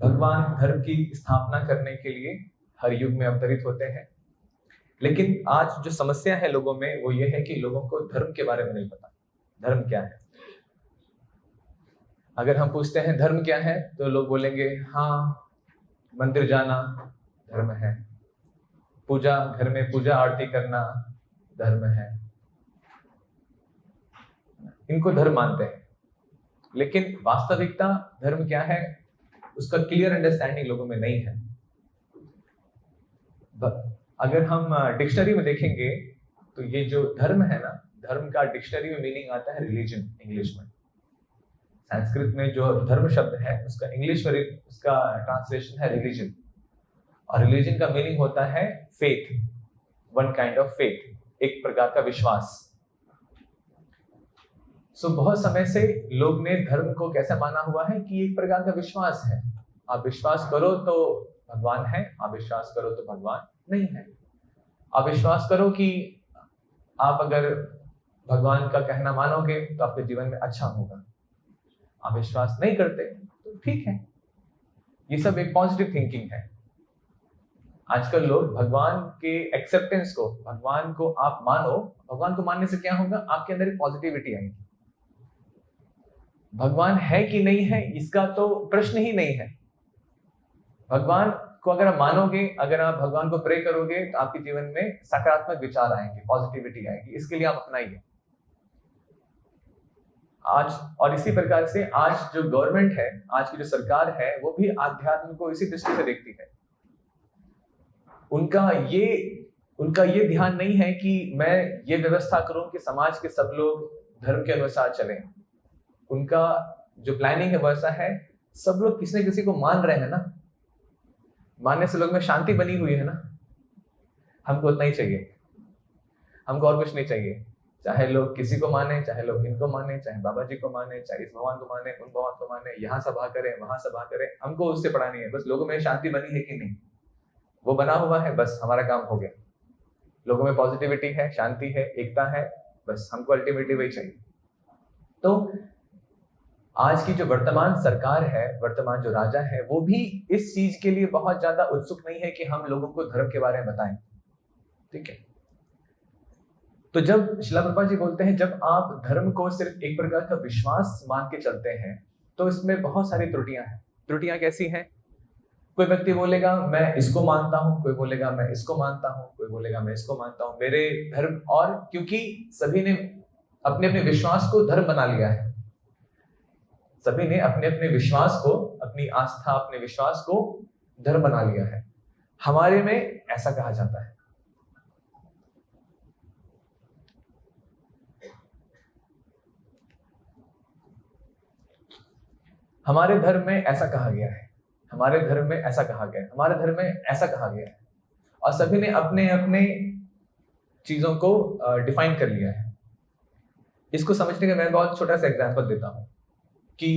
भगवान धर्म की स्थापना करने के लिए हर युग में अवतरित होते हैं, लेकिन आज जो समस्या है लोगों में वो ये है कि लोगों को धर्म के बारे में नहीं पता। धर्म क्या है? अगर हम पूछते हैं धर्म क्या है तो लोग बोलेंगे हाँ, मंदिर जाना धर्म है, पूजा, घर में पूजा आरती करना धर्म है, इनको धर्म मानते हैं। लेकिन वास्तविकता धर्म क्या है उसका क्लियर अंडरस्टैंडिंग लोगों में नहीं है। अगर हम डिक्शनरी में देखेंगे तो ये जो धर्म है ना, धर्म का डिक्शनरी में मीनिंग आता है रिलीजन, इंग्लिश में। संस्कृत में जो धर्म शब्द है उसका इंग्लिश में उसका ट्रांसलेशन है रिलीजन, और रिलीजन का मीनिंग होता है faith, one kind of faith, एक प्रकार का विश्वास। बहुत समय से लोग ने धर्म को कैसा माना हुआ है कि एक प्रकार का विश्वास है। आप विश्वास करो तो भगवान है, आप विश्वास करो तो भगवान नहीं है। आप विश्वास करो कि आप अगर भगवान का कहना मानोगे तो आपके जीवन में अच्छा होगा, आप विश्वास नहीं करते तो ठीक है। ये सब एक पॉजिटिव थिंकिंग है। आजकल लोग भगवान के एक्सेप्टेंस को, भगवान को आप मानो, भगवान को मानने से क्या होगा, आपके अंदर एक पॉजिटिविटी आएगी। भगवान है कि नहीं है इसका तो प्रश्न ही नहीं है। भगवान को अगर आप मानोगे, अगर आप भगवान को प्रे करोगे तो आपके जीवन में सकारात्मक विचार आएंगे, पॉजिटिविटी आएगी। इसके लिए आप अपनाइए आज। और इसी प्रकार से आज जो गवर्नमेंट है, आज की जो सरकार है, वो भी आध्यात्म को इसी दृष्टि से देखती है। उनका ये ध्यान नहीं है कि मैं ये व्यवस्था करूं कि समाज के सब लोग धर्म के अनुसार चलें। उनका जो प्लानिंग है वैसा है, सब लोग किसी न किसी को मान रहे हैं ना, मानने से लोग में शांति बनी हुई है ना। हमको उतना ही चाहिए, हमको और कुछ नहीं चाहिए। चाहे लोग किसी को माने, चाहे लोग इनको माने, चाहे बाबा जी को माने, चाहे इस भगवान को माने, उन भगवान को माने, यहाँ सभा करें, वहां सभा करें, हमको उससे पड़ा नहीं है। बस लोगों में शांति बनी है कि नहीं, वो बना हुआ है, बस हमारा काम हो गया। लोगों में पॉजिटिविटी है, शांति है, एकता है, बस हमको अल्टीमेटली वही चाहिए। तो आज की जो वर्तमान सरकार है, वर्तमान जो राजा है, वो भी इस चीज के लिए बहुत ज्यादा उत्सुक नहीं है कि हम लोगों को धर्म के बारे में बताएं। ठीक है, तो जब शिला प्रभुपाद जी बोलते हैं जब आप धर्म को सिर्फ एक प्रकार का विश्वास मान के चलते हैं तो इसमें बहुत सारी त्रुटियां हैं। त्रुटियां कैसी हैं? कोई व्यक्ति बोलेगा मैं इसको मानता हूं, कोई बोलेगा मैं इसको मानता हूं, कोई बोलेगा मैं इसको मानता हूं, मेरे धर्म। और क्योंकि सभी ने अपने अपने विश्वास को धर्म बना लिया है, सभी ने अपने अपने विश्वास को, अपनी आस्था, अपने विश्वास को धर्म बना लिया है। हमारे में ऐसा कहा जाता है। हमारे धर्म में ऐसा कहा गया है, हमारे धर्म में ऐसा कहा गया है, हमारे धर्म में ऐसा कहा गया है, और सभी ने अपने अपने चीजों को डिफाइन कर लिया है। इसको समझने का मैं बहुत छोटा सा एग्जांपल देता हूं कि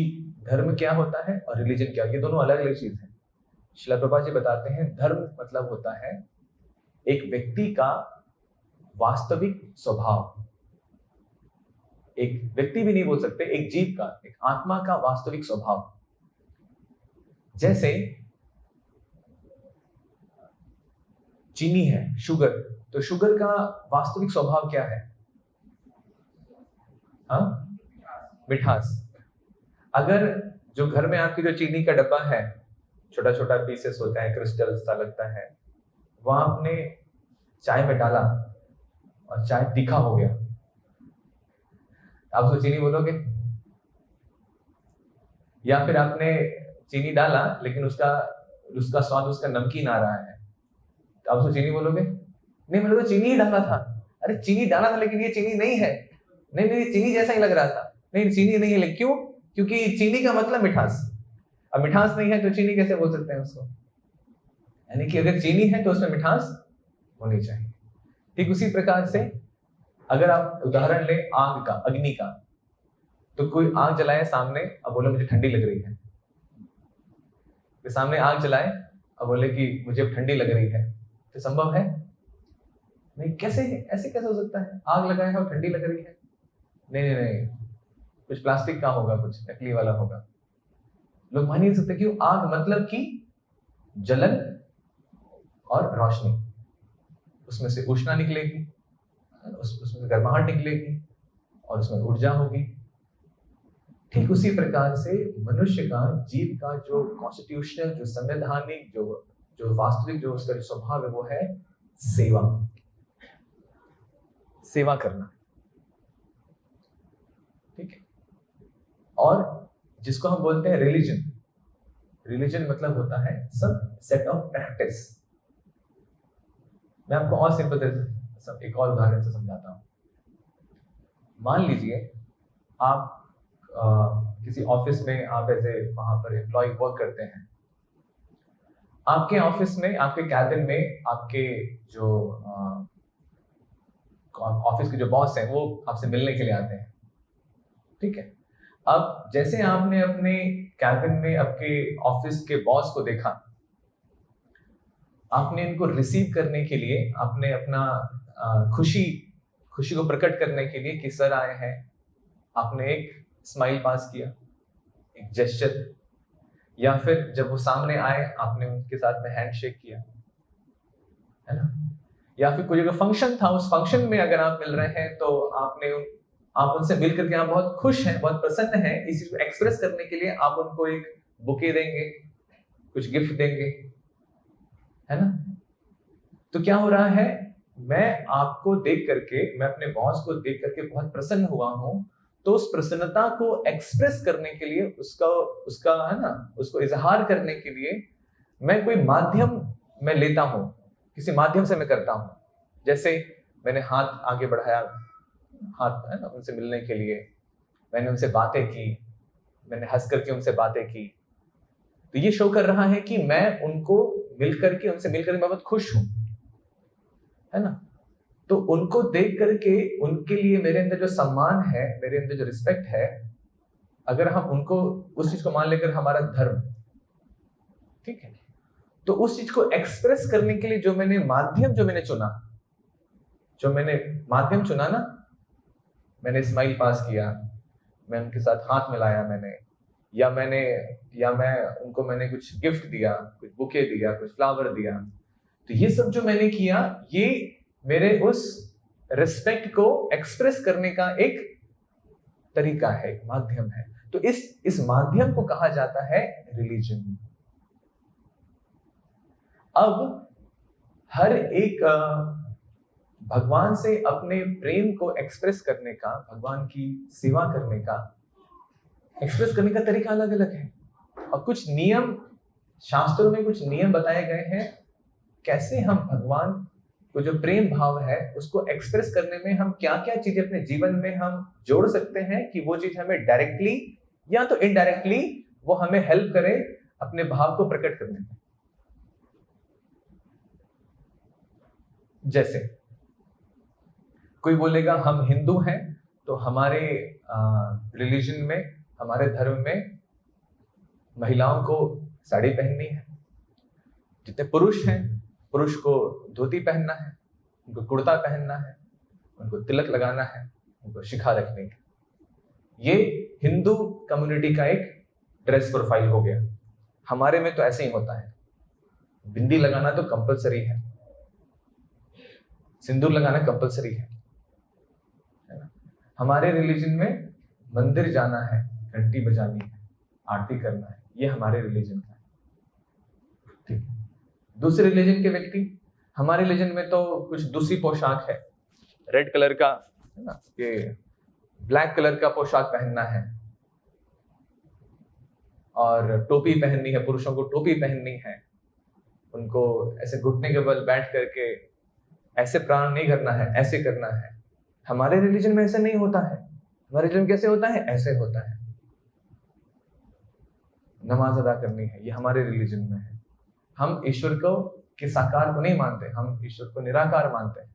धर्म क्या होता है और रिलीजन क्या, ये दोनों अलग अलग चीज है। शिला प्रभुपाद जी बताते हैं धर्म मतलब होता है एक व्यक्ति का वास्तविक स्वभाव। एक व्यक्ति भी नहीं बोल सकते, एक जीव का, एक आत्मा का वास्तविक स्वभाव। जैसे चीनी है, शुगर, तो शुगर का वास्तविक स्वभाव क्या है? मिठास। अगर जो घर में आपकी जो चीनी का डब्बा है, छोटा छोटा पीसेस होता है, क्रिस्टल सा लगता है, वहां आपने चाय में डाला और चाय तीखा हो गया, आप उसको चीनी बोलोगे? या फिर आपने चीनी डाला लेकिन उसका स्वाद उसका नमकीन आ रहा है, तो आप उसको चीनी बोलोगे? नहीं, मैंने तो चीनी ही डाला था। अरे चीनी डाला था लेकिन ये चीनी नहीं है। नहीं, चीनी जैसा ही लग रहा था। नहीं, चीनी नहीं है। लेकिन क्यों? क्योंकि चीनी का मतलब मिठास। अब मिठास नहीं है तो चीनी कैसे बोल सकते हैं उसको? यानी कि अगर चीनी है तो उसमें मिठास होनी चाहिए। ठीक उसी प्रकार से अगर आप उदाहरण ले आग का, अग्नि का, तो कोई आग जलाए सामने, अब बोले मुझे ठंडी लग रही है, तो सामने आग जलाए अब बोले कि मुझे ठंडी लग रही है, तो संभव है नहीं। कैसे है? ऐसे कैसे हो सकता है? आग लगाए है और ठंडी लग रही है? नहीं नहीं नहीं, कुछ प्लास्टिक का होगा, कुछ नकली वाला होगा। लोग मान ही नहीं सकते। क्यों? आग मतलब कि जलन और रोशनी, उसमें से ऊष्मा निकलेगी, उसमें से गर्माहट निकलेगी और उसमें ऊर्जा होगी। ठीक उसी प्रकार से मनुष्य का, जीव का जो कॉन्स्टिट्यूशनल, जो संवैधानिक, जो वास्तविक जो उसका स्वभाव है, वो है सेवा, सेवा करना। ठीक है। और जिसको हम बोलते हैं रिलीजन, रिलीजन मतलब होता है सब सेट ऑफ प्रैक्टिस। मैं आपको और सिंपल एक और उदाहरण से समझाता हूं। मान लीजिए आप किसी ऑफिस में आप ऐसे वहां पर एम्प्लॉय वर्क करते हैं। आपके ऑफिस में, आपके कैबिन में, आपके जो ऑफिस के जो बॉस हैं वो आपसे मिलने के लिए आते हैं। ठीक है। अब जैसे आपने अपने कैबिन में आपके ऑफिस के बॉस को देखा, आपने इनको रिसीव करने के लिए, आपने अपना खुशी को प्रकट करने के लिए कि सर आए हैं, आपने एक स्माइल पास किया, एक जेस्चर, या फिर जब वो सामने आए आपने उनके साथ में हैंडशेक किया, है ना? या फिर कोई अगर फंक्शन था, उस फंक्शन में अगर आप मिल रहे हैं तो आप उनसे मिल करके आप बहुत खुश हैं, बहुत प्रसन्न हैं। इस चीज को एक्सप्रेस करने के लिए आप उनको एक बुके देंगे, कुछ गिफ्ट देंगे, है ना? तो क्या हो रहा है? मैं आपको देख करके, मैं अपने बॉस को देख करके बहुत प्रसन्न हुआ हूं, तो उस प्रसन्नता को एक्सप्रेस करने के लिए, उसका है ना, उसको इजहार करने के लिए मैं कोई माध्यम मैं लेता हूं, किसी माध्यम से मैं करता हूं। जैसे मैंने हाथ आगे बढ़ाया, हाथ, है ना, उनसे मिलने के लिए, मैंने उनसे बातें की, मैंने हंस करके उनसे बातें की, तो ये शो कर रहा है कि मैं उनसे मिलकर मैं बहुत खुश हूं, है ना? तो उनको देख करके, उनके लिए मेरे अंदर जो सम्मान है, मेरे अंदर जो रिस्पेक्ट है, अगर हम उनको उस चीज को मान लेकर हमारा धर्म, ठीक है, तो उस चीज को एक्सप्रेस करने के लिए जो मैंने माध्यम चुना ना, मैंने स्माइल पास किया, मैं उनके साथ हाथ मिलाया मैंने, या मैंने कुछ गिफ्ट दिया, कुछ बुके दिया, कुछ फ्लावर दिया, तो ये सब जो मैंने किया, ये मेरे उस रिस्पेक्ट को एक्सप्रेस करने का एक तरीका है, एक माध्यम है। तो इस माध्यम को कहा जाता है रिलीजन। अब हर एक भगवान से अपने प्रेम को एक्सप्रेस करने का, भगवान की सेवा करने का, एक्सप्रेस करने का तरीका अलग अलग है। और कुछ नियम, शास्त्रों में कुछ नियम बताए गए हैं, कैसे हम भगवान को जो प्रेम भाव है उसको एक्सप्रेस करने में हम क्या क्या चीजें अपने जीवन में हम जोड़ सकते हैं कि वो चीज हमें डायरेक्टली या तो इनडायरेक्टली वो हमें हेल्प करे अपने भाव को प्रकट करने में। जैसे कोई बोलेगा हम हिंदू हैं, तो हमारे रिलीजन में, हमारे धर्म में महिलाओं को साड़ी पहननी है। जितने पुरुष हैं, पुरुष को धोती पहनना है, उनको कुर्ता पहनना है, उनको तिलक लगाना है, उनको शिखा रखनी है। ये हिंदू कम्युनिटी का एक ड्रेस प्रोफाइल हो गया। हमारे में तो ऐसे ही होता है, बिंदी लगाना तो कंपलसरी है, सिंदूर लगाना कंपलसरी है ना? हमारे रिलीजन में मंदिर जाना है, घंटी बजानी है, आरती करना है, ये हमारे रिलीजन का है। ठीक है। दूसरे रिलीजन के व्यक्ति, हमारे रिलीजन में तो कुछ दूसरी पोशाक है, रेड कलर का, है ना, ये ब्लैक कलर का पोशाक पहनना है, और टोपी पहननी है, पुरुषों को टोपी पहननी है, उनको ऐसे घुटने के बल बैठ करके ऐसे प्राण नहीं करना है, ऐसे करना है। हमारे रिलीजन में ऐसे नहीं होता है। हमारे रिलीजन कैसे होता है? ऐसे होता है। नमाज अदा करनी है, ये हमारे रिलीजन में है। हम ईश्वर को के साकार को नहीं मानते, हम ईश्वर को निराकार मानते हैं।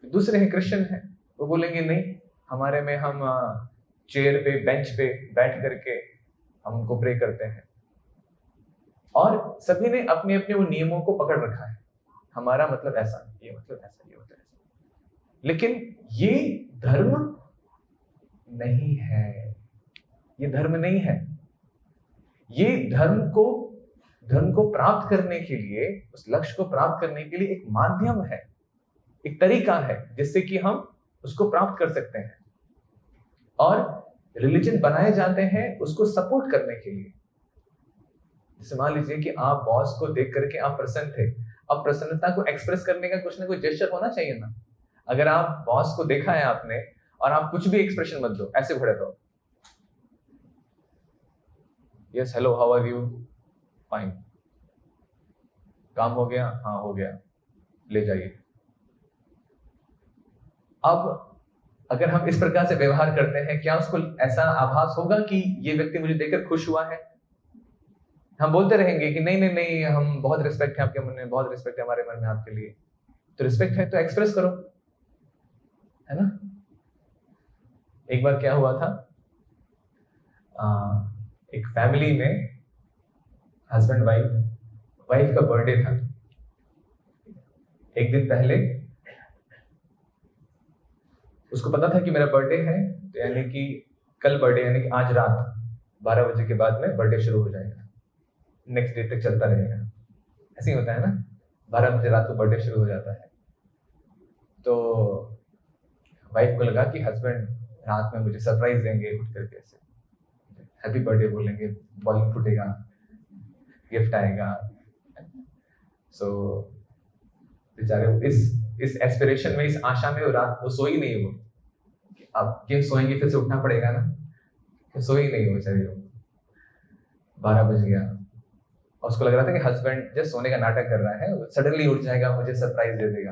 दूसरे हैं क्रिश्चियन हैं, वो बोलेंगे नहीं, हमारे में हम चेयर पे बेंच पे बैठ करके हम उनको प्रे करते हैं। और सभी ने अपने अपने वो नियमों को पकड़ रखा है, हमारा मतलब ऐसा, ये मतलब ऐसा, ये मतलब ऐसा। लेकिन ये धर्म नहीं है, ये धर्म नहीं है। ये धर्म को प्राप्त करने के लिए, उस लक्ष्य को प्राप्त करने के लिए एक माध्यम है, एक तरीका है जिससे कि हम उसको प्राप्त कर सकते हैं। और रिलीजन बनाए जाते हैं उसको सपोर्ट करने के लिए। जैसे मान लीजिए कि आप बॉस को देख करके आप प्रसन्न थे, अब प्रसन्नता को एक्सप्रेस करने का कुछ ना कुछ जेस्चर होना चाहिए ना। अगर आप बॉस को देखा है आपने और आप कुछ भी एक्सप्रेशन मत दो, ऐसे खड़े रहो, yes hello how are you, fine, काम हो गया, हाँ हो गया, ले जाइए। अब अगर हम इस प्रकार से व्यवहार करते हैं, क्या उसको ऐसा आभास होगा कि ये व्यक्ति मुझे देखकर खुश हुआ है? हम बोलते रहेंगे कि नहीं नहीं नहीं, हम बहुत रिस्पेक्ट है आपके मन में, बहुत रिस्पेक्ट है हमारे मन में आपके लिए। तो रिस्पेक्ट है तो एक्सप्रेस करो, है ना। एक बार क्या हुआ था, एक फैमिली में हस्बैंड वाइफ का बर्थडे था। एक दिन पहले उसको पता था कि मेरा बर्थडे है, तो यानी कि कल बर्थडे, यानी कि आज रात 12 बजे के बाद में बर्थडे शुरू हो जाएगा, नेक्स्ट डे तक चलता रहेगा। ऐसे ही होता है ना, 12 बजे रात को बर्थडे शुरू हो जाता है। तो वाइफ को लगा कि हस्बैंड रात में मुझे सरप्राइज देंगे, उठ करके ऐसे हैप्पी बर्थडे बोलेंगे, बॉलिंग फूटेगा, गिफ्ट आएगा। सो बेचारे इस एस्पिरेशन में, इस आशा में वो रात वो सोई नहीं। वो अब क्यों सोएंगे, फिर से उठना पड़ेगा ना, तो सोई नहीं हो बेचारे। 12 बज गया और उसको लग रहा था कि हस्बैंड जस्ट सोने का नाटक कर रहा है, सडनली उठ जाएगा, मुझे सरप्राइज दे देगा।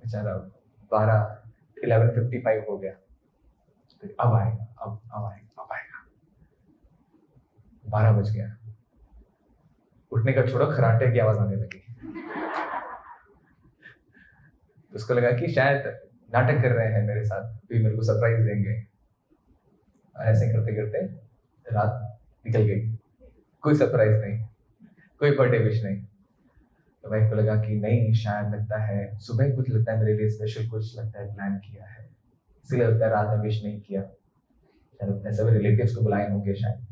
बेचारा 11:55 हो गया, अब आएगा, अब आएगा। 12 बज गया, उठने का छोड़ो, खराटे की आवाज आने लगी। उसको लगा कि शायद नाटक कर रहे हैं मेरे साथ, भी मेरे को सरप्राइज देंगे। ऐसे करते करते रात निकल गई, कोई सरप्राइज नहीं, कोई बर्थडे विश नहीं। तो वाइफ को लगा कि नहीं, शायद लगता है सुबह कुछ, लगता है मेरे लिए स्पेशल कुछ लगता है प्लान किया है, इसलिए लगता है रात में विश नहीं किया। शायद अपने सभी रिलेटिव्स को बुलाए होंगे शायद।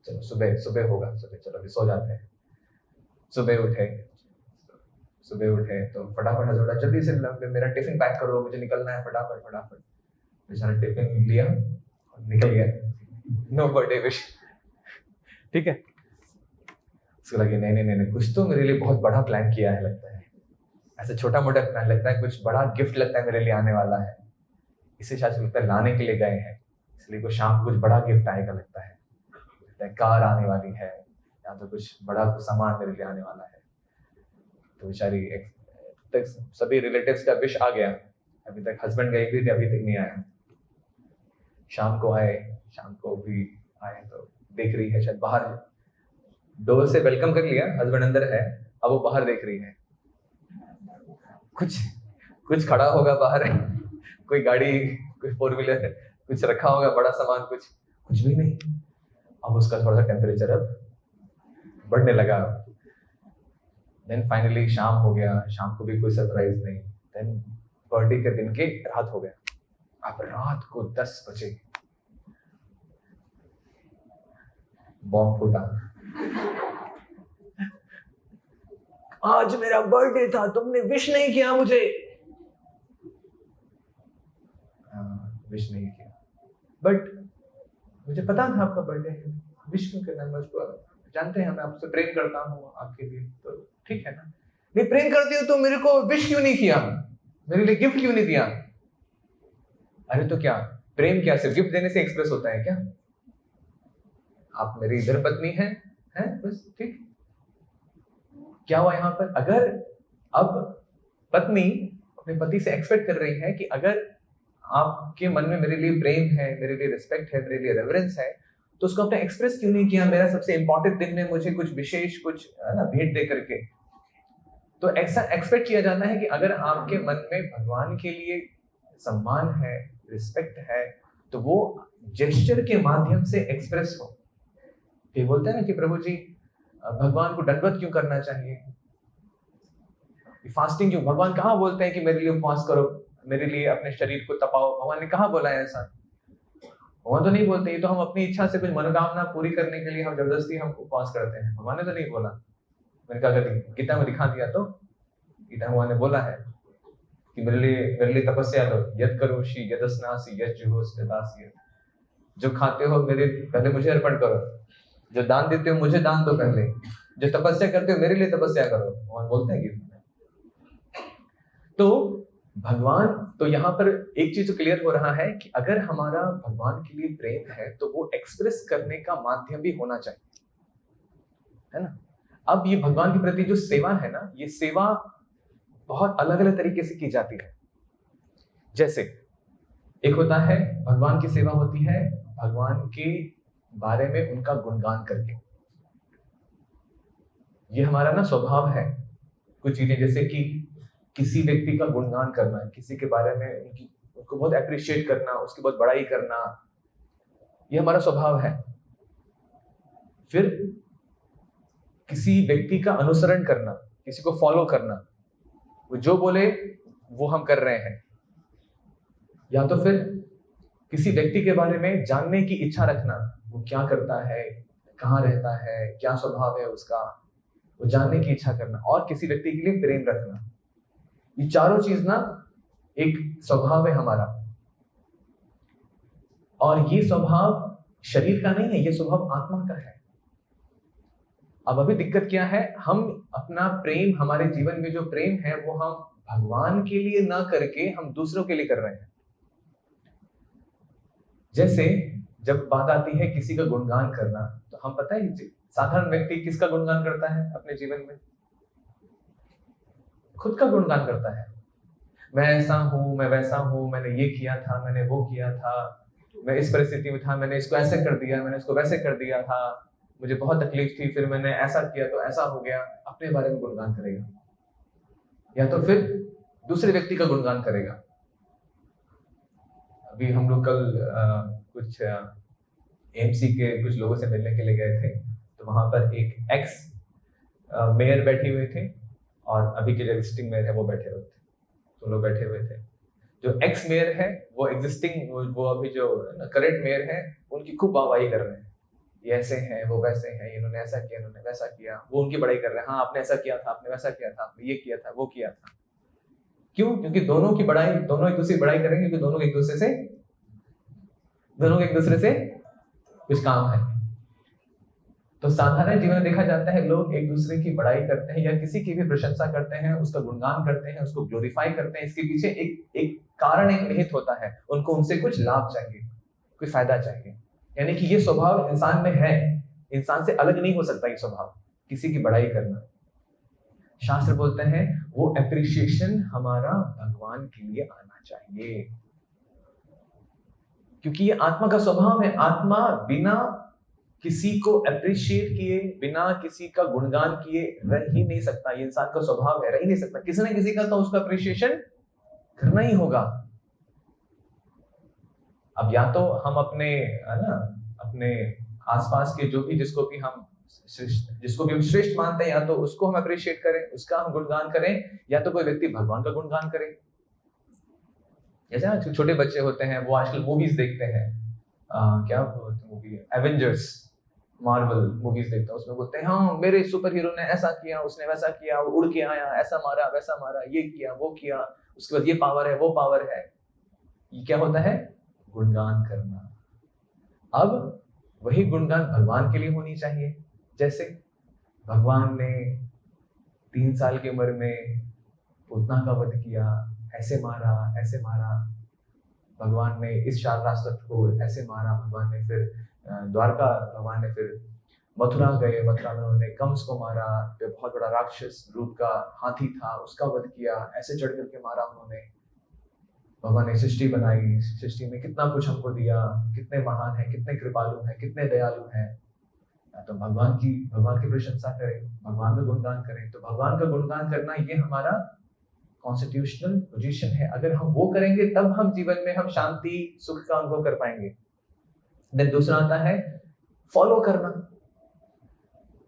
चलो सुबह होगा, चलो अभी सो जाते हैं। सुबह उठे तो फटाफट हस्बैंड जल्दी से मेरा टिफिन पैक करो, मुझे निकलना है, फटाफट। बेचारा टिफिन लिया और निकल गया, नो बर्थडे विश। ठीक है, उसको लगे नहीं, कुछ तो मेरे लिए बहुत बड़ा प्लान किया है लगता है, ऐसा छोटा मोटा प्लान लगता है, कुछ बड़ा गिफ्ट लगता है मेरे लिए आने वाला है, इसे शायद लगता है लाने के लिए गए हैं, इसलिए को शाम कुछ बड़ा गिफ्ट आएगा लगता है, कार आने वाली है या तो कुछ बड़ा कुछ सामान मेरे लिए आने वाला है। तो बेचारी तक सभी रिलेटिव्स का विश आ गया, अभी तक हस्बैंड गए भी थे, अभी तक नहीं आया। शाम को भी आए तो देख रही है, शायद बाहर डोर से वेलकम कर लिया, हस्बैंड अंदर है, अब वो बाहर देख रही है, कुछ खड़ा होगा बाहर, कोई गाड़ी, कोई 4 व्हीलर, कुछ रखा होगा बड़ा सामान, कुछ भी नहीं। अब उसका थोड़ा सा टेम्परेचर अब बढ़ने लगा। देन फाइनली शाम हो गया, शाम को भी कोई सरप्राइज नहीं। देन बर्थडे के दिन के रात हो गया, अब रात को 10 बजे बॉम्ब फूटा, आज मेरा बर्थडे था, तुमने विश नहीं किया मुझे। विश नहीं किया, बट मुझे पता था आपका बर्थडे है, विश क्यों करना, मैं उसको जानते हैं, मैं आपसे प्रेम करता हूँ आपके लिए, तो ठीक है ना। नहीं प्रेम करती हो तो मेरे को विश क्यों नहीं किया, मेरे लिए गिफ्ट क्यों नहीं दिया? अरे तो क्या प्रेम क्या सिर्फ गिफ्ट देने से एक्सप्रेस होता है क्या? आप मेरी इधर पत्नी हैं बस, ठीक। क्या हुआ यहाँ पर, अगर अब पत्नी अपने पति से एक्सपेक्ट कर रही है कि अगर आपके मन में मेरे लिए प्रेम है, मेरे लिए रिस्पेक्ट है, मेरे लिए रेवरेंस है, तो उसको आपने एक्सप्रेस क्यों नहीं किया मेरा सबसे इंपॉर्टेंट दिन में मुझे कुछ विशेष कुछ है ना भेंट दे करके। तो ऐसा एक्सपेक्ट किया जाता है कि अगर आपके मन में भगवान के लिए सम्मान है, रिस्पेक्ट है, तो वो जेस्चर के माध्यम से एक्सप्रेस हो। फिर बोलते हैं ना कि प्रभु जी भगवान को दंडवत क्यों करना चाहिए, फास्टिंग क्यों, भगवान कहाँ बोलते हैं कि मेरे लिए उपवास करो, मेरे लिए अपने शरीर को तपाओ, भगवान ने कहाँ बोला है ऐसा? भगवान तो नहीं बोलते, ये तो हम अपनी इच्छा से कुछ मनोकामना पूरी करने के लिए हम जबरदस्ती हम उपवास करते हैं, भगवान ने तो नहीं बोला। मैंने कहा अगर गीता में दिखा दिया तो गीता भगवान ने बोला है कि मेरे लिए तपस्या करो, यद करोषि यद स्नासि यद जुहोसि तदासि, जो खाते हो मेरे पहले मुझे अर्पण करो, जो दान देते हो मुझे दान दो पहले, जो तपस्या करते हो मेरे लिए तपस्या करो, भगवान बोलते हैं गीता में। तो भगवान, तो यहाँ पर एक चीज तो क्लियर हो रहा है कि अगर हमारा भगवान के लिए प्रेम है तो वो एक्सप्रेस करने का माध्यम भी होना चाहिए, है ना। अब ये भगवान के प्रति जो सेवा है ना, ये सेवा बहुत अलग अलग तरीके से की जाती है। जैसे एक होता है भगवान की सेवा होती है भगवान के बारे में उनका गुणगान करके, ये हमारा ना स्वभाव है। कुछ चीजें जैसे कि किसी व्यक्ति का गुणगान करना, किसी के बारे में उनको बहुत अप्रिशिएट करना, उसकी बहुत बड़ाई करना, ये हमारा स्वभाव है। फिर किसी व्यक्ति का अनुसरण करना, किसी को फॉलो करना, वो जो बोले वो हम कर रहे हैं। या तो फिर किसी व्यक्ति के बारे में जानने की इच्छा रखना, वो क्या करता है, कहाँ रहता है, क्या स्वभाव है उसका, वो जानने की इच्छा करना, और किसी व्यक्ति के लिए प्रेम रखना। ये चारों चीज ना एक स्वभाव है हमारा, और ये स्वभाव शरीर का नहीं है, ये स्वभाव आत्मा का है। अब अभी दिक्कत क्या है, हम अपना प्रेम, हमारे जीवन में जो प्रेम है वो हम भगवान के लिए ना करके हम दूसरों के लिए कर रहे हैं। जैसे जब बात आती है किसी का गुणगान करना, तो हम पता है साधारण व्यक्ति किसका गुणगान करता है अपने जीवन में? खुद का गुणगान करता है। मैं ऐसा हूं, मैं वैसा हूं, मैंने ये किया था, मैंने वो किया था, मैं इस परिस्थिति में था, मैंने इसको ऐसे कर दिया, मैंने इसको वैसे कर दिया था, मुझे बहुत तकलीफ थी, फिर मैंने ऐसा किया तो ऐसा हो गया। अपने बारे में गुणगान करेगा, या तो फिर दूसरे व्यक्ति का गुणगान करेगा। अभी हम लोग कल कुछ एमसी के कुछ लोगों से मिलने के लिए गए थे, तो वहां पर एक एक्स मेयर बैठी हुए थे और अभी के जो एग्जिस्टिंग मेयर है वो बैठे हुए थे, तो लोग बैठे हुए थे। जो एक्स मेयर है वो एग्जिस्टिंग, वो अभी जो करंट मेयर है उनकी खूब वाहवाही कर रहे हैं, ये ऐसे हैं, वो वैसे हैं, इन्होंने ऐसा किया, इन्होंने वैसा किया, वो उनकी बड़ाई कर रहे हैं, हाँ आपने ऐसा किया था, आपने वैसा किया था, आपने ये किया था, वो किया था। क्यों? क्योंकि दोनों की बड़ाई, दोनों एक दूसरे की बड़ाई करेंगे, क्योंकि दोनों के एक दूसरे से कुछ काम है। तो साधारण जीवन में देखा जाता है लोग एक दूसरे की बड़ाई करते हैं या किसी की भी प्रशंसा करते हैं, उसका गुणगान करते हैं, उसको ग्लोरीफाई करते हैं। इसके पीछे एक कारण, एक निहित होता है, उनको उनसे कुछ लाभ चाहिए, कोई फायदा चाहिए। यानी कि ये स्वभाव इंसान में है, इंसान से अलग नहीं हो सकता ये स्वभाव, किसी की बड़ाई करना। शास्त्र बोलते हैं वो एप्रिशिएशन हमारा भगवान के लिए आना चाहिए, क्योंकि ये आत्मा का स्वभाव है। आत्मा बिना किसी को अप्रिशिएट किए, बिना किसी का गुणगान किए रह ही नहीं सकता। ये इंसान का स्वभाव है, रह ही नहीं सकता। किसी न किसी का तो उसका अप्रिशिएशन करना ही होगा। अब या तो हम अपने अपने आसपास के जो भी जिसको भी हम श्रेष्ठ मानते हैं, या तो उसको हम अप्रिशिएट करें, उसका हम गुणगान करें, या तो कोई व्यक्ति भगवान का गुणगान करे। जैसे छोटे बच्चे होते हैं वो आजकल मूवीज देखते हैं, क्या मूवी है, एवेंजर्स, मार्वल मूवीज देखते हैं, उसमें बोलते हैं हाँ मेरे सुपर हीरो ने ऐसा किया, उसने वैसा किया, वो उड़ के आया, ऐसा मारा, वैसा मारा, ये किया, वो किया, उसके बाद ये पावर है, वो पावर है। ये क्या होता है? गुणगान करना। अब वही गुणगान भगवान के लिए होनी चाहिए। जैसे भगवान ने 3 साल की उम्र में पूतना का वध किया, ऐसे मारा, ऐसे मारा। भगवान ने इस शालराष्ट्र को ऐसे मारा। भगवान ने फिर भगवान ने फिर मथुरा गए, मथुरा में उन्होंने कंस को मारा, फिर बहुत बड़ा राक्षस रूप का हाथी था उसका वध किया, ऐसे चढ़ करके मारा उन्होंने। भगवान ने सृष्टि बनाई, सृष्टि में कितना कुछ हमको दिया, कितने महान है, कितने कृपालु हैं, कितने दयालु हैं। तो भगवान की प्रशंसा करें, भगवान का गुणगान करें। तो भगवान का गुणगान करना ये हमारा कॉन्स्टिट्यूशनल पोजीशन है। अगर हम वो करेंगे तब हम जीवन में हम शांति सुख का अनुभव कर पाएंगे। देन दूसरा आता है फॉलो करना।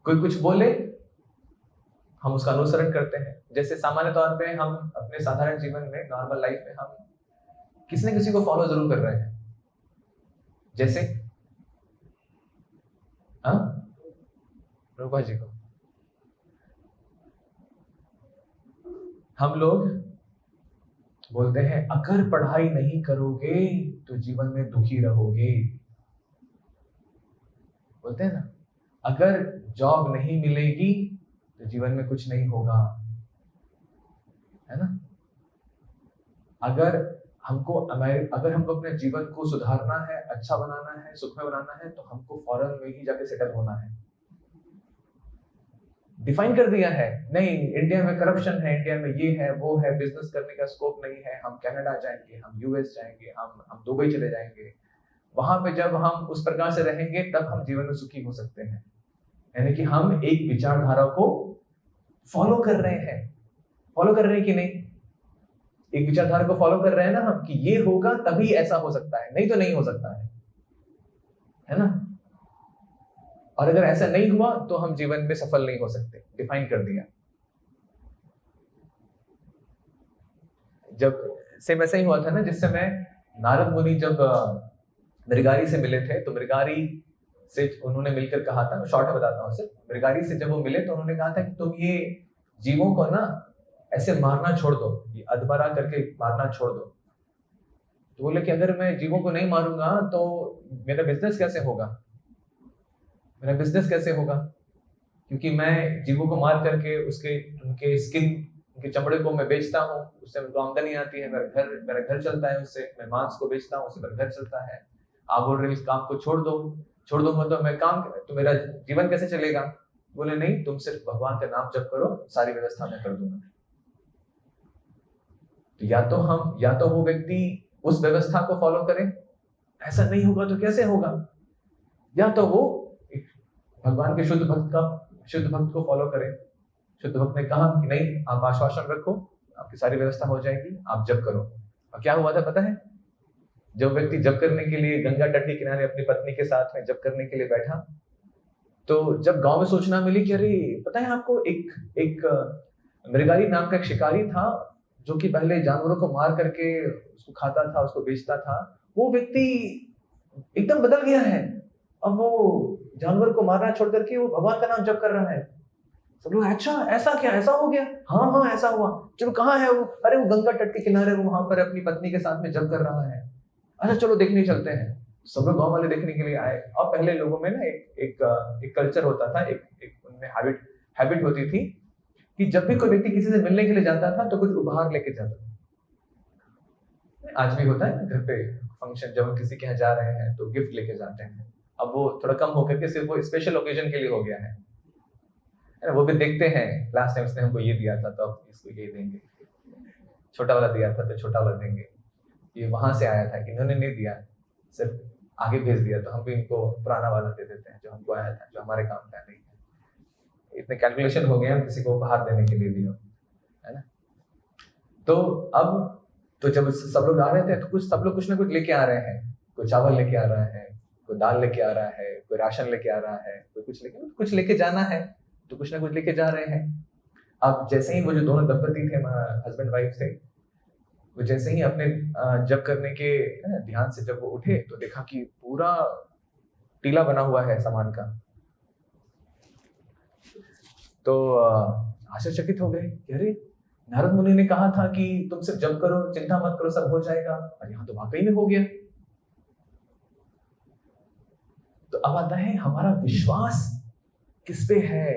कोई कुछ बोले हम उसका अनुसरण करते हैं। जैसे सामान्य तौर पे हम अपने साधारण जीवन में, नॉर्मल लाइफ में, हम किसी न किसी को फॉलो जरूर कर रहे हैं। जैसे रूपा जी को हम लोग बोलते हैं अगर पढ़ाई नहीं करोगे तो जीवन में दुखी रहोगे। बोलते हैं ना, अगर जॉब नहीं मिलेगी तो जीवन में कुछ नहीं होगा, है ना। अगर हमको अपने जीवन को सुधारना है, अच्छा बनाना है, सुखमय बनाना है, तो हमको फॉरेन में ही जाके सेटल होना है। डिफाइन कर दिया है, नहीं इंडिया में करप्शन है, इंडिया में ये है वो है, बिजनेस करने का स्कोप नहीं है, हम कनाडा जाएंगे, हम यूएस जाएंगे, हम दुबई चले जाएंगे। वहां पे जब हम उस प्रकार से रहेंगे तब हम जीवन में सुखी हो सकते हैं। यानी कि हम एक विचारधारा को फॉलो कर रहे हैं। फॉलो कर रहे हैं कि नहीं? एक विचारधारा को फॉलो कर रहे हैं ना हम, कि ये होगा तभी ऐसा हो सकता है, नहीं तो नहीं हो सकता है ना। और अगर ऐसा नहीं हुआ तो हम जीवन में सफल नहीं हो सकते। डिफाइन कर दिया। जब सेम ऐसा ही हुआ था ना, जिस समय नारद मुनि जब मृगारी से मिले थे, तो मृगारी से उन्होंने मिलकर कहा था, मैं शॉर्ट में बताता हूँ सिर्फ। मृगारी से जब वो मिले तो उन्होंने कहा था कि तुम ये जीवों को ना ऐसे मारना छोड़ दो, ये अधमरा करके मारना छोड़ दो। तो बोले कि अगर मैं जीवों को नहीं मारूंगा तो मेरा बिजनेस कैसे होगा, मेरा बिजनेस कैसे होगा? क्योंकि मैं जीवों को मार करके उनके स्किन, उनके चमड़े को मैं बेचता हूँ, उससे मेरे को आमदनी आती है, मेरा घर चलता है उससे। मैं मांस को बेचता हूँ, उससे मेरा घर चलता है। आप बोल रहे हो इस काम को छोड़ दो मतलब मैं काम, तो मेरा जीवन कैसे चलेगा? बोले नहीं, तुम सिर्फ भगवान का नाम जप करो, सारी व्यवस्था मैं कर दूंगा। तो या तो वो व्यक्ति उस व्यवस्था को फॉलो करे, ऐसा नहीं होगा तो कैसे होगा? या तो वो भगवान के शुद्ध भक्त को फॉलो करे। शुद्ध भक्त ने कहा कि नहीं, आप आश्वासन रखो, आपकी सारी व्यवस्था हो जाएगी, आप जप करो। और क्या हुआ था पता है? जब व्यक्ति जप करने के लिए गंगा तट के किनारे अपनी पत्नी के साथ में जप करने के लिए बैठा, तो जब गांव में सूचना मिली कि अरे पता है आपको, एक मृगारी नाम का एक शिकारी था जो कि पहले जानवरों को मार करके उसको खाता था, उसको बेचता था। वो व्यक्ति एकदम बदल गया है। अब वो जानवर को मारना छोड़ करके वो भगवान का नाम जप कर रहा है। सब लोग, अच्छा ऐसा क्या, ऐसा हो गया? हाँ ऐसा हुआ। चलो कहाँ है वो? अरे वो गंगा तट के किनारे वो वहां पर अपनी पत्नी के साथ में जप कर रहा है। अच्छा चलो देखने चलते हैं। सब लोग गांव वाले देखने के लिए आए। और पहले लोगों में ना एक कल्चर होता था, एक उनमें हैबिट होती थी कि जब भी कोई व्यक्ति किसी से मिलने के लिए जाता था तो कुछ उपहार लेके जाता था। आज भी होता है ना, घर पे फंक्शन जब हम किसी के यहाँ जा रहे हैं तो गिफ्ट लेके जाते हैं। अब वो थोड़ा कम होकर के सिर्फ वो स्पेशल ओकेजन के लिए हो गया है ना। वो भी देखते हैं, लास्ट टाइम उसने हमको ये दिया था तो अब इसको ये देंगे, छोटा वाला दिया था तो छोटा वाला देंगे। ये वहां से आया था, इन्होंने नहीं दिया, सिर्फ आगे भेज दिया, तो हम भी इनको पुराना वाला दे देते हैं जो हमको आया था, जो हमारे काम का नहीं है। इतने कैलकुलेशन हो गए हम किसी को उपहार देने के लिए भी हो, है ना। तो अब तो जब सब लोग आ रहे थे तो सब लोग कुछ ना कुछ लेके आ रहे हैं। कोई चावल लेके आ रहा है, कोई दाल लेके आ रहा है, कोई राशन लेके आ रहा है, कोई कुछ लेके जाना है तो कुछ ना कुछ लेके जा रहे हैं। अब जैसे ही वो जो दोनों दंपति थे, हस्बैंड वाइफ थे, वो जैसे ही अपने जप करने के ध्यान से जब वो उठे तो देखा कि पूरा टीला बना हुआ है सामान का। तो आश्चर्यचकित हो गए, अरे नारद मुनि ने कहा था कि तुम सिर्फ जप करो, चिंता मत करो, सब हो जाएगा, और यहाँ तो वाकई में हो गया। तो अब आता है हमारा विश्वास किस पे है?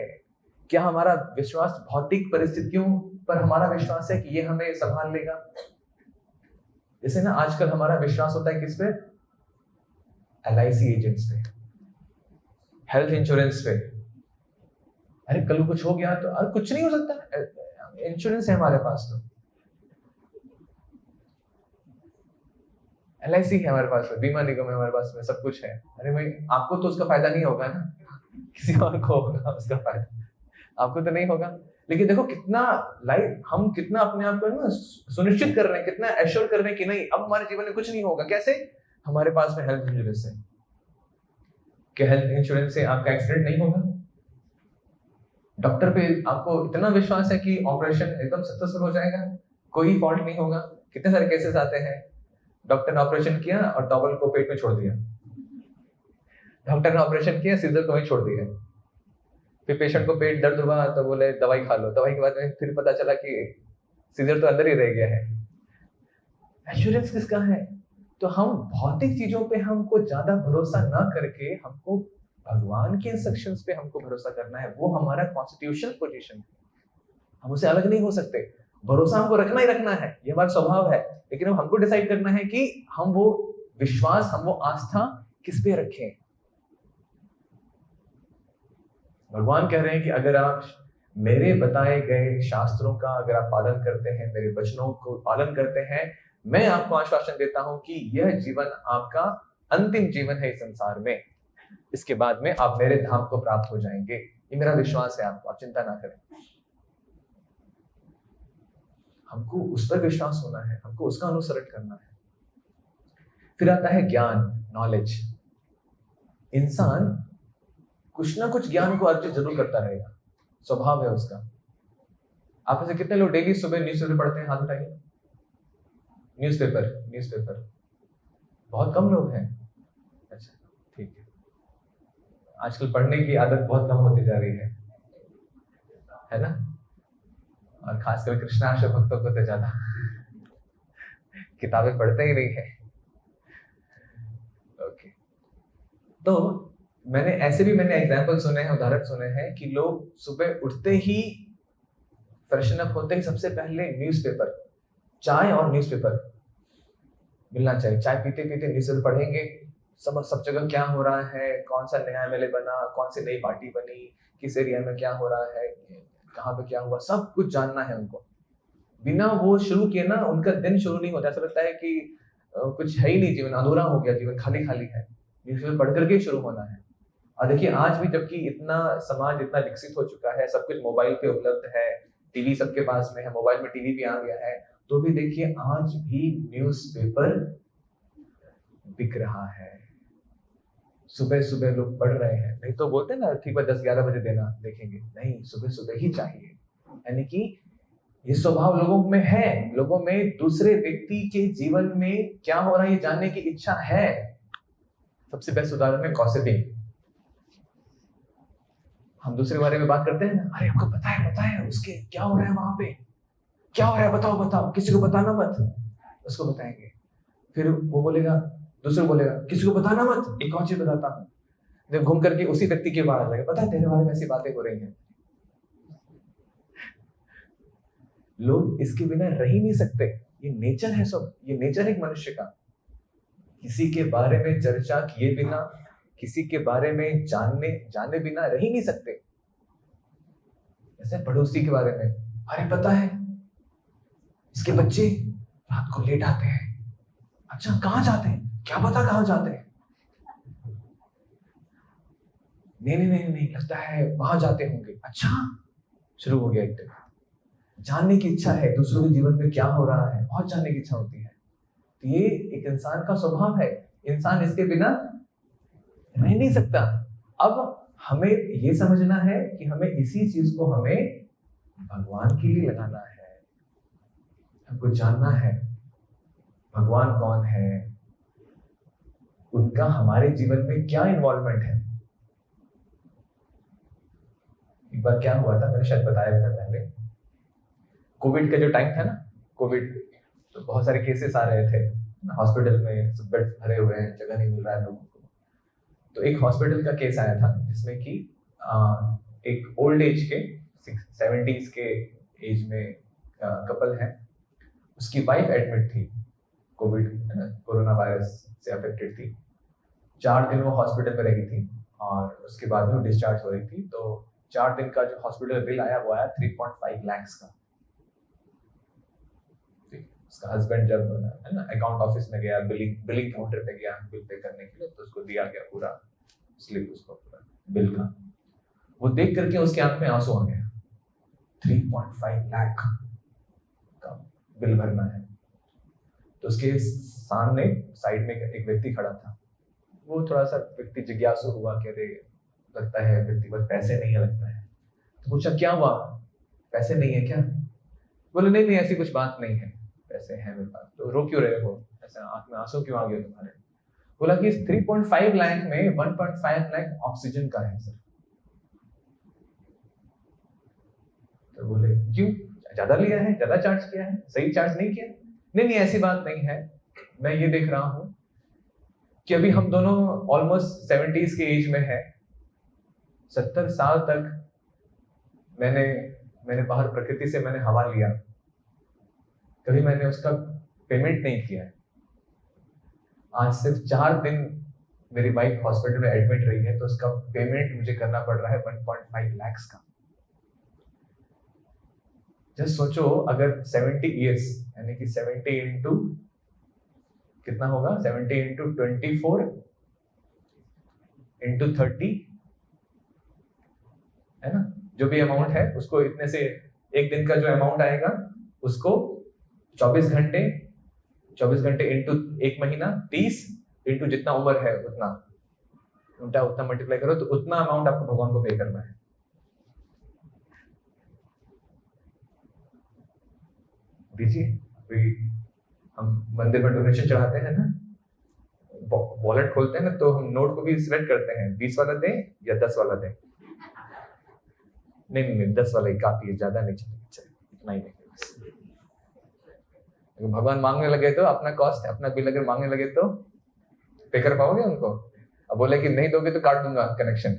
क्या हमारा विश्वास भौतिक परिस्थितियों पर हमारा विश्वास है कि ये हमें संभाल लेगा? जैसे ना आजकल हमारा विश्वास होता है किस पे? LIC एजेंट्स पे, हेल्थ इंश्योरेंस पे। अरे कल कुछ हो गया तो अरे कुछ नहीं हो सकता, इंश्योरेंस है हमारे पास। तो LIC है हमारे पास में, बीमा निगम है हमारे पास में, सब कुछ है। अरे भाई आपको तो उसका फायदा नहीं होगा ना, किसी और को होगा उसका फायदा, आपको तो नहीं होगा। लेकिन देखो कितना लाइफ, हम कितना अपने आप को ना सुनिश्चित कर रहे हैं, कितना एश्योर कर रहे हैं कि नहीं अब हमारे जीवन में कुछ नहीं होगा। कैसे? हमारे पास में हेल्थ इंश्योरेंस है। क्या हेल्थ इंश्योरेंस से आपका एक्सीडेंट नहीं होगा? डॉक्टर पे आपको इतना विश्वास है कि ऑपरेशन एकदम सक्सेसफुल हो जाएगा, कोई फॉल्ट नहीं होगा। कितने सारे केसेस आते हैं, डॉक्टर ने ऑपरेशन किया और टॉवल को पेट में छोड़ दिया, डॉक्टर ने ऑपरेशन किया सीजर को वहीं छोड़ दिया, फिर पेशेंट को पेट दर्द हुआ तो बोले दवाई खा लो, दवाई के बाद में फिर पता चला कि सीजर तो अंदर ही रह गया है। एश्योरेंस किसका है? तो हम भौतिक चीजों पे हमको ज्यादा भरोसा ना करके हमको भगवान के इंस्ट्रक्शंस पे हमको भरोसा करना है। वो हमारा कॉन्स्टिट्यूशनल पोजीशन है, हम उसे अलग नहीं हो सकते। भरोसा हमको रखना ही रखना है, ये हमारा स्वभाव है। लेकिन अब हमको डिसाइड करना है कि हम वो विश्वास, हम वो आस्था किस पे रखें। भगवान कह रहे हैं कि अगर आप मेरे बताए गए शास्त्रों का अगर आप पालन करते हैं, मेरे वचनों को पालन करते हैं, मैं आपको आश्वासन देता हूं कि यह जीवन आपका अंतिम जीवन है इस संसार में। इसके बाद में आप मेरे धाम को प्राप्त हो जाएंगे। ये मेरा विश्वास है आपको, आप चिंता ना करें। हमको उस पर विश्वास होना है, हमको उसका अनुसरण करना है। फिर आता है ज्ञान, नॉलेज। इंसान कुछ ना कुछ ज्ञान को अर्जित जरूर करता रहेगा, स्वभाव है उसका। आप में से कितने लोग डेली सुबह न्यूज़पेपर पढ़ते हैं? हाथ उठाइए। न्यूज़पेपर बहुत कम लोग हैं। अच्छा ठीक है, आजकल पढ़ने की आदत बहुत कम होती जा रही है ना? और खासकर कृष्णाश्रय भक्तों को तो ज्यादा किताबें पढ़ते ही नहीं है। ओके, तो मैंने एग्जाम्पल सुने हैं, उदाहरण सुने हैं कि लोग सुबह उठते ही, फ्रेशन अप होते ही सबसे पहले न्यूज़पेपर, चाय और न्यूज़पेपर मिलना चाहिए। चाय पीते पीते न्यूज़पेपर पढ़ेंगे, सब जगह क्या हो रहा है, कौन सा नया एमएलए बना, कौन सी नई पार्टी बनी, किस एरिया में क्या हो रहा है, कहाँ पे क्या हुआ, सब कुछ जानना है उनको। बिना वो शुरू किए ना उनका दिन शुरू नहीं होता। ऐसा लगता है कि कुछ है ही नहीं, जीवन अधूरा हो गया, जीवन खाली खाली है। न्यूज़पेपर पढ़ करके शुरू होना है। और देखिए आज भी जबकि इतना समाज इतना विकसित हो चुका है, सब कुछ मोबाइल पे उपलब्ध है, टीवी सबके पास में है, मोबाइल में टीवी भी आ गया है, तो भी देखिए आज भी न्यूज़पेपर बिक रहा है। सुबह सुबह लोग पढ़ रहे हैं। नहीं तो बोलते ना ठीक है 10-11 बजे देना देखेंगे, नहीं, सुबह सुबह ही चाहिए। यानी कि ये स्वभाव लोगों में है, लोगों में दूसरे व्यक्ति के जीवन में क्या हो रहा है ये जानने की इच्छा है। सबसे बेस्ट उदाहरण है गॉसिपिंग। हम दूसरे बारे में बात करते हैं ना, अरे आपको पता है उसके क्या हो रहा है, वहां पे क्या हो रहा है, बताओ, किसी को बताना मत। उसको बताएंगे, फिर वो बोलेगा, दूसरे बोलेगा किसी को बताना मत, एक और चीज बताता हूँ, जब घूम करके उसी व्यक्ति के बाहर आ जाएगा, पता है तेरे बारे में ऐसी बातें हो रही हैं। लोग इसके बिना रह ही नहीं सकते, ये नेचर है सब, ये नेचर है एक मनुष्य का। किसी के बारे में चर्चा किए बिना, किसी के बारे में जाने बिना रह ही नहीं सकते। जैसे पड़ोसी के बारे में, अरे पता है इसके बच्चे रात को लेट आते हैं। अच्छा कहाँ जाते हैं, क्या पता कहाँ जाते हैं। नहीं लगता है वहां जाते होंगे। अच्छा, शुरू हो गया एक दिन। जानने की इच्छा है, दूसरों के जीवन में क्या हो रहा है, बहुत जानने की इच्छा होती है। तो ये एक इंसान का स्वभाव है, इंसान इसके बिना रह नहीं सकता। अब हमें ये समझना है कि हमें इसी चीज को हमें भगवान के लिए लगाना है। हमको जानना है भगवान कौन है, उनका हमारे जीवन में क्या इन्वॉल्वमेंट है। एक बार क्या हुआ था, मैंने शायद बताया था पहले, कोविड का जो टाइम था ना, कोविड तो बहुत सारे केसेस आ रहे थे हॉस्पिटल में, सब बेड भरे हुए हैं, जगह नहीं मिल रहा है लोगों को। तो एक हॉस्पिटल का केस आया था जिसमें कि एक ओल्ड एज के 70s के एज में कपल है, उसकी वाइफ एडमिट थी, कोविड कोरोना वायरस से अफेक्टेड थी। 4 दिन वो हॉस्पिटल में रही थी और उसके बाद में वो डिस्चार्ज हो रही थी। तो 4 दिन का जो हॉस्पिटल बिल आया वो आया 3.5 लाख का। उसका हस्बैंड जब है ना अकाउंट ऑफिस में गया, बिलिंग काउंटर पे गया बिल पे करने के लिए, तो उसको दिया गया पूरा स्लिप, उसको पूरा बिल का। वो देख करके उसके आंख में आंसू आ गया। 3.5 लाख का बिल भरना है। तो उसके सामने साइड में एक व्यक्ति खड़ा था। वो थोड़ा सा व्यक्ति जिज्ञासु हुआ कि अरे लगता है व्यक्ति पर पैसे नहीं है लगता है। तो पूछा क्या हुआ, पैसे नहीं है क्या? बोले नहीं नहीं ऐसी कुछ बात नहीं है, पैसे हैं मेरे पास। तो रो क्यों रहे हो, ऐसा आंख में आंसू क्यों आ गया तुम्हारे? बोला कि इस 3.5 लाख में 1.5 लाख ऑक्सीजन का है सर। तो बोले क्यों, ज्यादा लिया है, ज्यादा चार्ज किया है, सही चार्ज नहीं किया? नहीं नहीं ऐसी बात नहीं है, मैं ये देख रहा हूं कि अभी हम दोनों ऑलमोस्ट 70s के एज में है। 70 साल तक मैंने बाहर प्रकृति से मैंने हवा लिया, कभी मैंने उसका पेमेंट नहीं किया है। आज सिर्फ 4 दिन मेरी वाइफ हॉस्पिटल में एडमिट रही है, तो उसका पेमेंट मुझे करना पड़ रहा है 1.5 लाख का। जस्ट सोचो अगर 70 इयर्स यानी कि 70 इंटू कितना होगा, 70 इंटू 24 इंटू 30 है ना, जो भी अमाउंट है उसको इतने से एक दिन का जो अमाउंट आएगा उसको 24 घंटे इंटू एक महीना 30 इंटू जितना उम्र है उतना मल्टीप्लाई करो, तो उतना अमाउंट आपको भगवान को पे करना है। दीजिए, हम मंदिर में डोनेशन चढ़ाते हैं ना, वॉलेट खोलते हैं ना, तो हम नोट को भी सिलेक्ट करते हैं 20 वाला दें या 10 वाला दें। नहीं 10 वाला ही काफी है, ज्यादा नहीं चाहिए, इतना ही नहीं। भगवान मांगने लगे तो अपना कॉस्ट अपना बिल अगर मांगने लगे तो पे कर पाओगे उनको? अब बोले कि नहीं दोगे तो काट दूंगा कनेक्शन।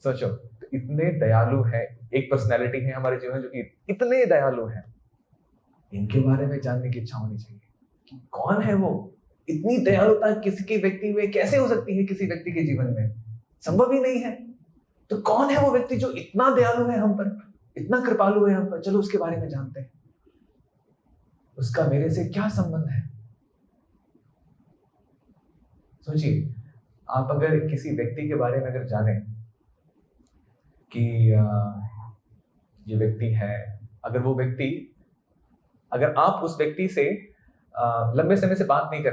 सोचो, तो इतने दयालु है, एक पर्सनैलिटी है हमारे जीवन जो कि इतने दयालु है। इनके बारे में जानने की इच्छा होनी चाहिए कि कौन है वो। इतनी दयालुता किसी के व्यक्ति में कैसे हो सकती है, किसी व्यक्ति के जीवन में संभव ही नहीं है। तो कौन है वो व्यक्ति जो इतना दयालु है हम पर, इतना कृपालु है हम पर? चलो उसके बारे में जानते हैं। उसका मेरे से क्या संबंध है? सोचिए, आप अगर किसी व्यक्ति के बारे में अगर जाने कि ये व्यक्ति है, अगर आप उस व्यक्ति से लंबे समय से बात नहीं कर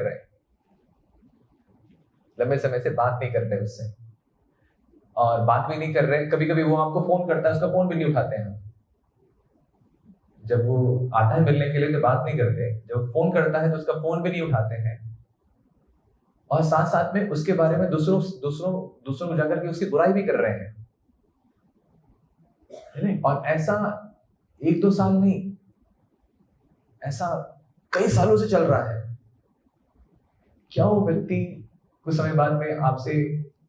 रहे उससे, और बात भी नहीं कर रहे, कभी कभी वो आपको फोन करता है, उसका फोन भी नहीं उठाते हैं। जब वो आता है मिलने के लिए तो बात नहीं करते, जब फोन करता है तो उसका फोन भी नहीं उठाते हैं, और साथ साथ में उसके बारे में दूसरों को जाकर के उसकी बुराई भी कर रहे हैं। और ऐसा 1-2 साल नहीं, ऐसा कई सालों से चल रहा है। क्या वो व्यक्ति कुछ समय बाद में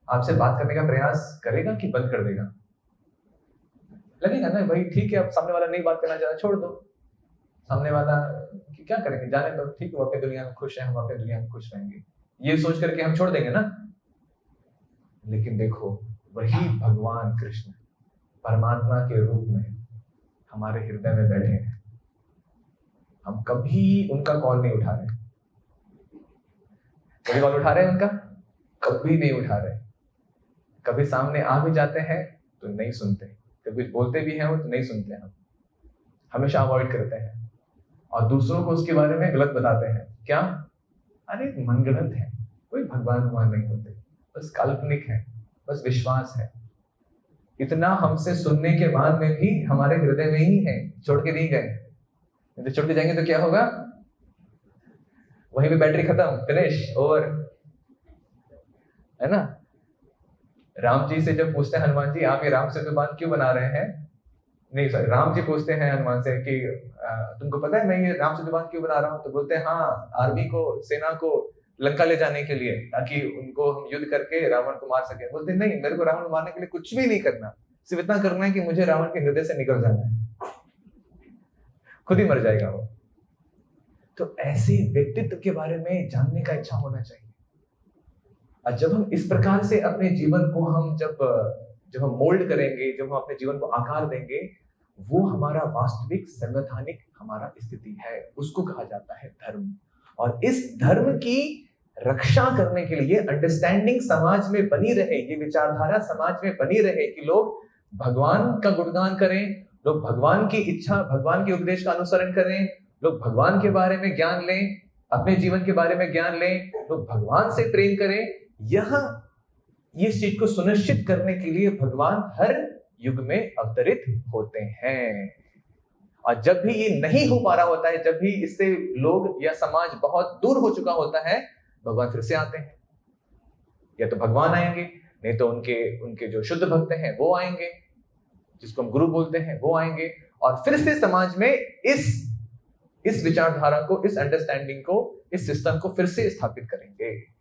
आपसे बात करने का प्रयास करेगा कि बंद कर देगा? लगेगा ना भाई ठीक है, अब सामने वाला नहीं बात करना चाहता, छोड़ दो। सामने वाला कि क्या करेंगे, जाने दो, ठीक है, वो अपनी दुनिया में खुश है, हम अपनी दुनिया में खुश रहेंगे, ये सोच करके हम छोड़ देंगे ना। लेकिन देखो, वही भगवान कृष्ण परमात्मा के रूप में हमारे हृदय में बैठे हैं। हम कभी उनका कॉल नहीं उठा रहे। कभी कॉल उठा रहे हैं उनका? कभी नहीं उठा रहे। कभी सामने आ भी जाते हैं तो नहीं सुनते, कभी बोलते भी हैं वो तो नहीं सुनते। हम हमेशा अवॉइड करते हैं और दूसरों को उसके बारे में गलत बताते हैं। क्या? अरे मनगढ़ंत है, कोई भगवान नहीं होते, बस काल्पनिक है, बस विश्वास है। इतना हमसे सुनने के बाद में भी हमारे हृदय में ही है, छोड़ के नहीं गए। तो छोड़ के जाएंगे तो क्या होगा? वहीं पे बैटरी खत्म, फिनिश, ओवर, है ना। राम जी से जब पूछते हैं हनुमान जी, आप ये राम सेतु बांध क्यों बना रहे हैं? नहीं सॉरी, राम जी पूछते हैं हनुमान से कि तुमको पता है मैं ये राम सेतु बांध क्यों बना रहा हूँ? तो बोलते हैं हाँ, आर्मी को, सेना को लंका ले जाने के लिए, ताकि उनको हम युद्ध करके रावण को मार सके। बोलते नहीं, मेरे को रावण मारने के लिए कुछ भी नहीं करना, सिर्फ इतना करना है कि मुझे रावण के हृदय से निकल जाना है, खुद ही मर जाएगा वो। तो ऐसे व्यक्तित्व के बारे में जानने का इच्छा होना चाहिए। और जब हम इस प्रकार से अपने जीवन को हम जब हम मोल्ड करेंगे, जब हम अपने जीवन को आकार देंगे, वो हमारा वास्तविक संवैधानिक हमारा स्थिति है, उसको कहा जाता है धर्म। और इस धर्म की रक्षा करने के लिए अंडरस्टैंडिंग समाज में बनी रहे, ये विचारधारा समाज में बनी रहे कि लोग भगवान का गुणगान करें, लोग भगवान की इच्छा, भगवान के उपदेश का अनुसरण करें, लोग भगवान के बारे में ज्ञान लें, अपने जीवन के बारे में ज्ञान लें, लोग भगवान से प्रेम करें। ये चीज को सुनिश्चित करने के लिए भगवान हर युग में अवतरित होते हैं। और जब भी ये नहीं हो पा रहा होता है, जब भी इससे लोग या समाज बहुत दूर हो चुका होता है, भगवान फिर से आते हैं। या तो भगवान आएंगे, नहीं तो उनके जो शुद्ध भक्त हैं वो आएंगे, जिसको हम गुरु बोलते हैं, वो आएंगे और फिर से समाज में इस विचारधारा को, इस अंडरस्टैंडिंग को, इस सिस्टम को फिर से स्थापित करेंगे।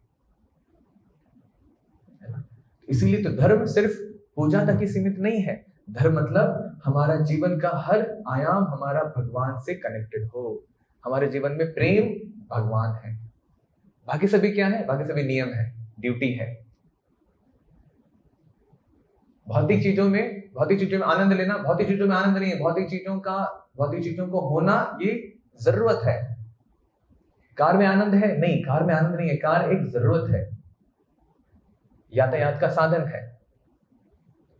इसीलिए तो धर्म सिर्फ पूजा तक ही सीमित नहीं है। धर्म मतलब हमारा जीवन का हर आयाम हमारा भगवान से कनेक्टेड हो। हमारे जीवन में प्रेम भगवान है, बाकी सभी क्या है? बाकी सभी नियम है, ड्यूटी है। भौतिक चीजों में आनंद लेना, भौतिक चीजों में आनंद नहीं है। भौतिक चीजों को होना ये जरूरत है। कार में आनंद है? नहीं, कार में आनंद नहीं है। कार एक जरूरत है, यातायात का साधन है।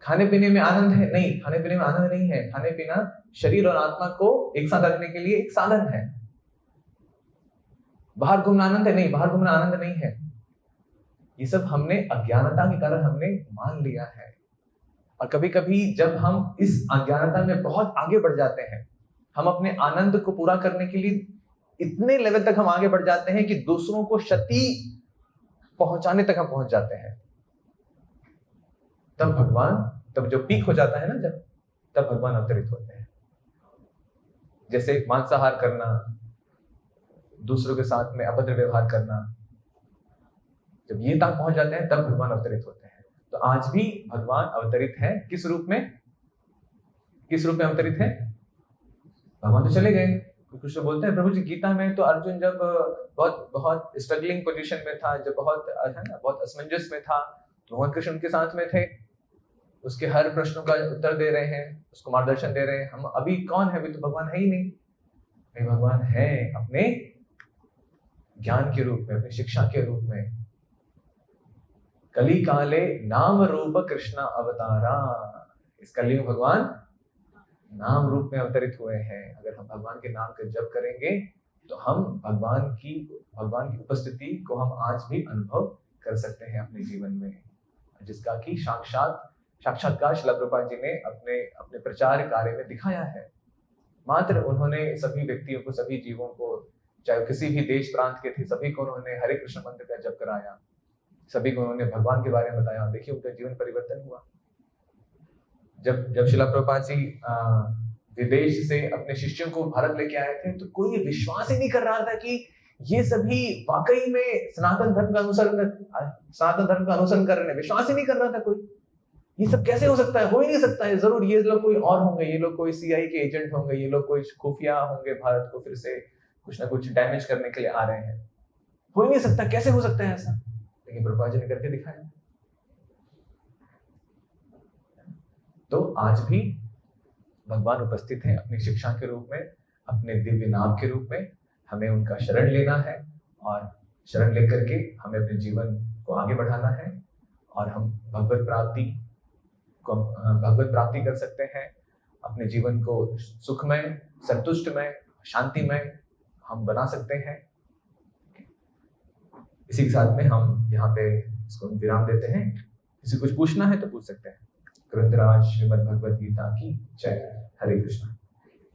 खाने पीने में आनंद है? नहीं, खाने पीने में आनंद नहीं है। खाने पीना शरीर और आत्मा को एक साथ रखने के लिए एक साधन है। बाहर घूमना आनंद है? नहीं, बाहर घूमना आनंद नहीं है। ये सब हमने अज्ञानता के कारण हमने मान लिया है। और कभी कभी जब हम इस अज्ञानता में बहुत आगे बढ़ जाते हैं, हम अपने आनंद को पूरा करने के लिए इतने लेवल तक हम आगे बढ़ जाते हैं कि दूसरों को क्षति पहुंचाने तक हम पहुंच जाते हैं। तब जो पीक हो जाता है ना, तब भगवान अवतरित होते हैं। जैसे मांसाहार करना, दूसरों के साथ में अभद्र व्यवहार करना, जब ये तक पहुंच जाते हैं तब भगवान अवतरित होते हैं। तो आज भी भगवान अवतरित है। किस रूप में अवतरित है? भगवान तो चले गए। कुछ लोग बोलते हैं प्रभु जी, गीता में तो अर्जुन जब बहुत स्ट्रगलिंग पोजीशन में था, जब बहुत असमंजस में था, तो भगवान कृष्ण उनके साथ में थे, उसके हर प्रश्नों का उत्तर दे रहे हैं, उसको मार्गदर्शन दे रहे हैं। हम अभी कौन है? अभी तो भगवान है ही नहीं। भगवान है अपने ज्ञान के रूप में, अपनी शिक्षा के रूप में। कली काले नाम रूप कृष्ण अवतारा। इस कली में भगवान नाम रूप में अवतरित हुए हैं। अगर हम भगवान के नाम का जप करेंगे तो हम भगवान की उपस्थिति को हम आज भी अनुभव कर सकते हैं अपने जीवन में, जिसका कि साक्षात्कार श्रील प्रभुपाद जी ने अपने प्रचार कार्य में दिखाया है। मात्र उन्होंने सभी व्यक्तियों को, सभी जीवों को, चाहे किसी भी देश प्रांत के थे, सभी को उन्होंने हरे कृष्ण मंत्र का जप कराया, सभी को उन्होंने भगवान के बारे में बताया। देखिए उनका जीवन परिवर्तन हुआ। जब श्रील प्रभुपाद जी विदेश से अपने शिष्यों को भारत लेके आए थे, तो कोई विश्वास ही नहीं कर रहा था कि ये सभी वाकई में सनातन धर्म का अनुसरण कर रहे हैं। विश्वास ही नहीं कर रहा था कोई। ये सब कैसे हो सकता है? हो ही नहीं सकता है। जरूर ये लोग कोई और होंगे, ये लोग कोई सीआई के एजेंट होंगे, ये लोग कोई खुफिया होंगे, भारत को फिर से कुछ ना कुछ डैमेज करने के लिए आ रहे हैं। हो ही नहीं सकता, कैसे हो सकता है ऐसा? लेकिन प्रभुपाद जी ने करके दिखाया। तो आज भी भगवान उपस्थित हैं अपनी शिक्षा के रूप में, अपने दिव्य नाम के रूप में। हमें उनका शरण लेना है और शरण लेकर के हमें अपने जीवन को आगे बढ़ाना है, और हम भगवत प्राप्ति कर सकते हैं। अपने जीवन को सुखमय, संतुष्टमय, शांतिमय हम बना सकते हैं। इसी के साथ में हम यहाँ पे इसको विराम देते हैं। किसी कुछ पूछना है तो पूछ सकते हैं। ग्रंथराज श्रीमद् भगवद गीता की जय। हरे कृष्ण।